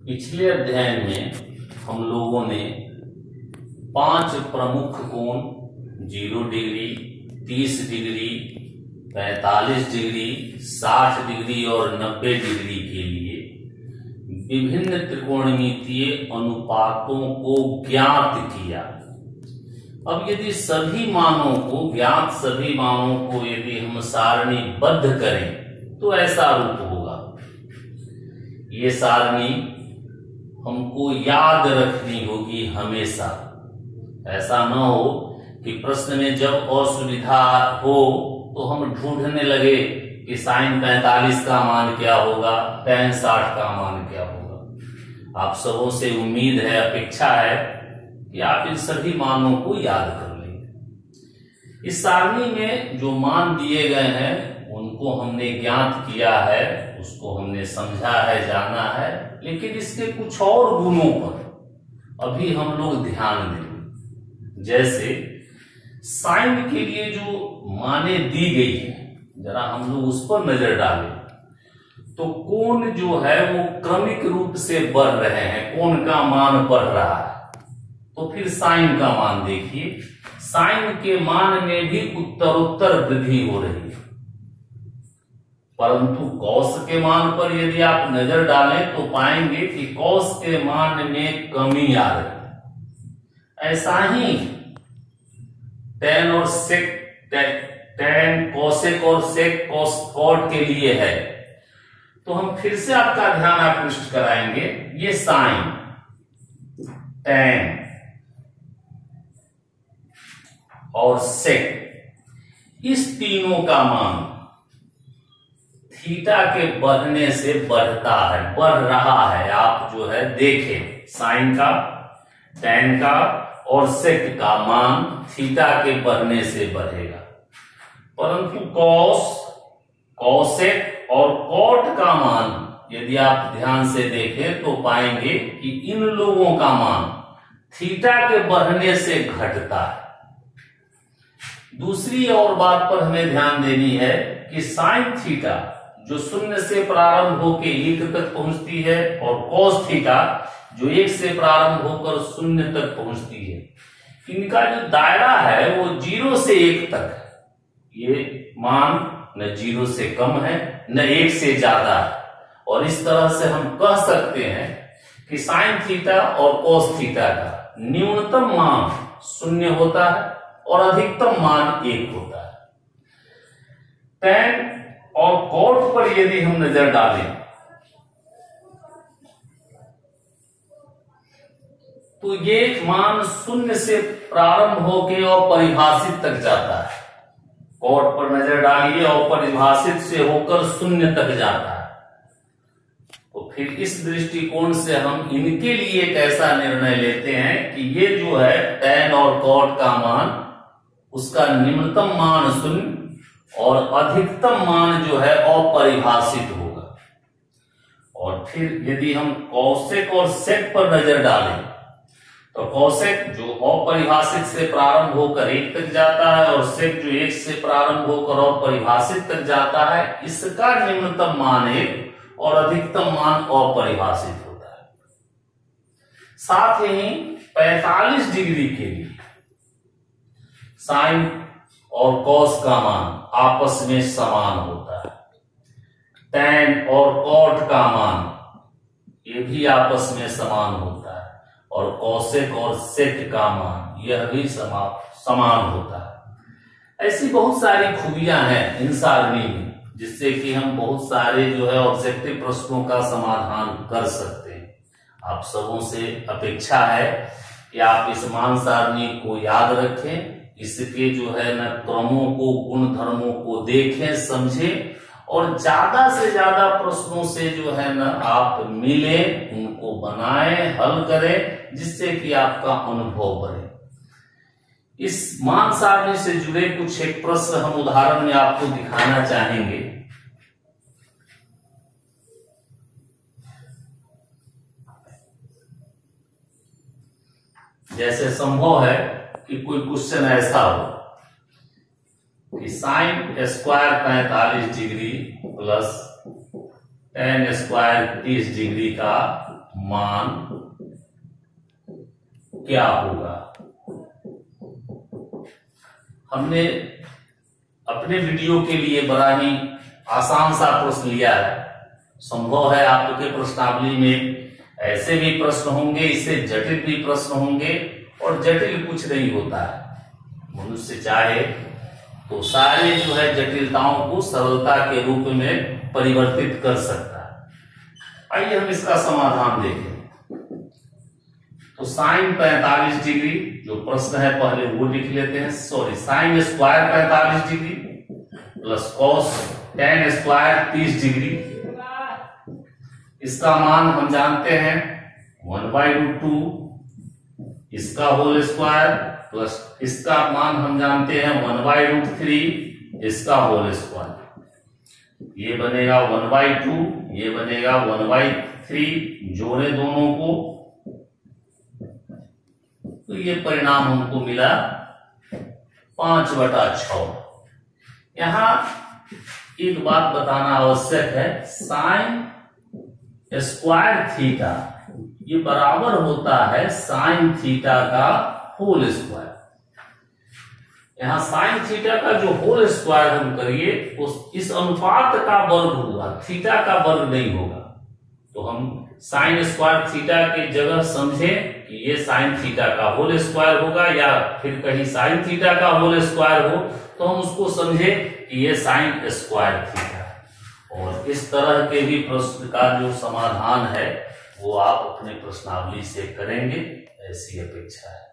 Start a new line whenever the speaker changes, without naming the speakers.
पिछले अध्याय में हम लोगों ने 5 प्रमुख कोण 0 डिग्री, 30 डिग्री, 45 डिग्री, 60 डिग्री और 90 डिग्री के लिए विभिन्न त्रिकोणमितीय अनुपातों को ज्ञात किया। अब यदि सभी मानों को यदि हम सारणीबद्ध करें तो ऐसा रूप होगा। ये सारणी हमको याद रखनी होगी हमेशा। ऐसा न हो कि प्रश्न में जब असुविधा हो तो हम ढूंढने लगे कि साइन 45 का मान क्या होगा, tan 60 का मान क्या होगा। आप सबों से उम्मीद है, अपेक्षा है कि आप इन सभी मानों को याद कर लेंगे। इस सारणी में जो मान दिए गए हैं उनको हमने ज्ञात किया है, उसको हमने समझा है, जाना है, लेकिन इसके कुछ और गुणों पर अभी हम लोग ध्यान देंगे। जैसे साइन के लिए जो माने दी गई है, जरा हम लोग उस पर नजर डालें तो कोण जो है वो क्रमिक रूप से बढ़ रहे हैं, कोण का मान बढ़ रहा है। तो फिर साइन का मान देखिए, साइन के मान में भी उत्तरोत्तर वृद्धि हो रही है, परंतु कॉस के मान पर यदि आप नजर डालें तो पाएंगे कि कॉस के मान में कमी आ रही है। ऐसा ही tan और sec, tan कोसेक और सेक कॉट के लिए है। तो हम फिर से आपका ध्यान आकृष्ट कराएंगे, ये साइन, tan और सेक, इस तीनों का मान थीटा के बढ़ने से बढ़ता है, बढ़ रहा है। आप जो है देखें, साइन का, tan का और सेक का मान थीटा के बढ़ने से बढ़ेगा, परंतु कॉस, कॉसेक और कॉट का मान यदि आप ध्यान से देखें तो पाएंगे कि इन लोगों का मान थीटा के बढ़ने से घटता है। दूसरी और बात पर हमें ध्यान देनी है कि साइन थीटा जो 0 से प्रारंभ होकर 1 तक पहुंचती है और कॉस थीटा जो 1 से प्रारंभ होकर 0 तक पहुंचती है, इनका जो दायरा है वो 0 से 1 तक है। ये मान न 0 से कम है न 1 से ज्यादा है, और इस तरह से हम कह सकते हैं कि साइन थीटा और कॉस थीटा का न्यूनतम मान 0 होता है और अधिकतम मान 1 होता है। tan और कॉट पर यदि हम नजर डालें तो ये मान 0 से प्रारंभ होकर और परिभाषित तक जाता है। कॉट पर नजर डालिए और परिभाषित से होकर 0 तक जाता है। तो फिर इस दृष्टिकोण से हम इनके लिए एक ऐसा निर्णय लेते हैं कि ये जो है tan और कॉट का मान, उसका निम्नतम मान 0 और अधिकतम मान जो है अपरिभाषित होगा। और फिर यदि हम कॉसेक और सेक पर नजर डालें तो कॉसेक जो अपरिभाषित से प्रारंभ होकर 1 तक जाता है और सेक जो 1 से प्रारंभ होकर अपरिभाषित तक जाता है, इसका निम्नतम मान 1 और अधिकतम मान अपरिभाषित होता है। साथ ही 45 डिग्री के लिए साइन और कॉस का मान आपस में समान होता है। tan और कॉट का मान ये भी आपस में समान होता है, और कॉसेक और सेक का मान यह भी समान होता है। ऐसी बहुत सारी खूबियां हैं इन सारणी में, जिससे कि हम बहुत सारे जो है ऑब्जेक्टिव प्रश्नों का समाधान कर सकते हैं। आप सबों से अपेक्षा है कि आप इस मान सारणी को याद रखें, इसके जो है न क्रमों को, गुण धर्मों को देखें, समझें, और ज्यादा से ज्यादा प्रश्नों से जो है न आप मिलें, उनको बनाएं, हल करें, जिससे कि आपका अनुभव बढ़े। इस मान सारणी से जुड़े कुछ एक प्रश्न हम उदाहरण में आपको दिखाना चाहेंगे। जैसे संभव है कि कोई क्वेश्चन ऐसा हो कि sine square 45 degree plus tan square 30 degree का मान क्या होगा। हमने अपने वीडियो के लिए बड़ा ही आसान सा प्रश्न लिया है। संभव है आपके प्रश्नावली में ऐसे भी प्रश्न होंगे, इससे जटिल भी प्रश्न होंगे, और जटिल कुछ नहीं होता है। मनुष्य चाहे तो सारे जो है जटिलताओं को सरलता के रूप में परिवर्तित कर सकता है। आइए हम इसका समाधान देखें। तो साइन 45 डिग्री जो प्रश्न है पहले वो लिख लेते हैं। Sorry, sine square 45 degree plus cos tan square 30 degree. इसका मान हम जानते हैं 1/√2, इसका होल स्क्वायर प्लस इसका मान हम जानते हैं 1/√3, इसका होल स्क्वायर। ये बनेगा 1/2, ये बनेगा 1/3, जोड़े दोनों को तो ये परिणाम हमको मिला 5/6। यहां एक बात बताना आवश्यक है, साइन स्क्वायर थीटा ये बराबर होता है साइन थीटा का होल स्क्वायर। यहां साइन थीटा का जो होल स्क्वायर हम करिए उस इस अनुपात का वर्ग होगा, थीटा का वर्ग नहीं होगा। तो हम साइन स्क्वायर थीटा की जगह समझे कि ये साइन थीटा का होल स्क्वायर होगा, या फिर कहीं साइन थीटा का होल स्क्वायर हो तो हम उसको समझे कि ये साइन स्क्वायर थीटा। और इस तरह के भी प्रश्न का जो समाधान है वो आप अपने प्रश्नावली से करेंगे, ऐसी अपेक्षा है।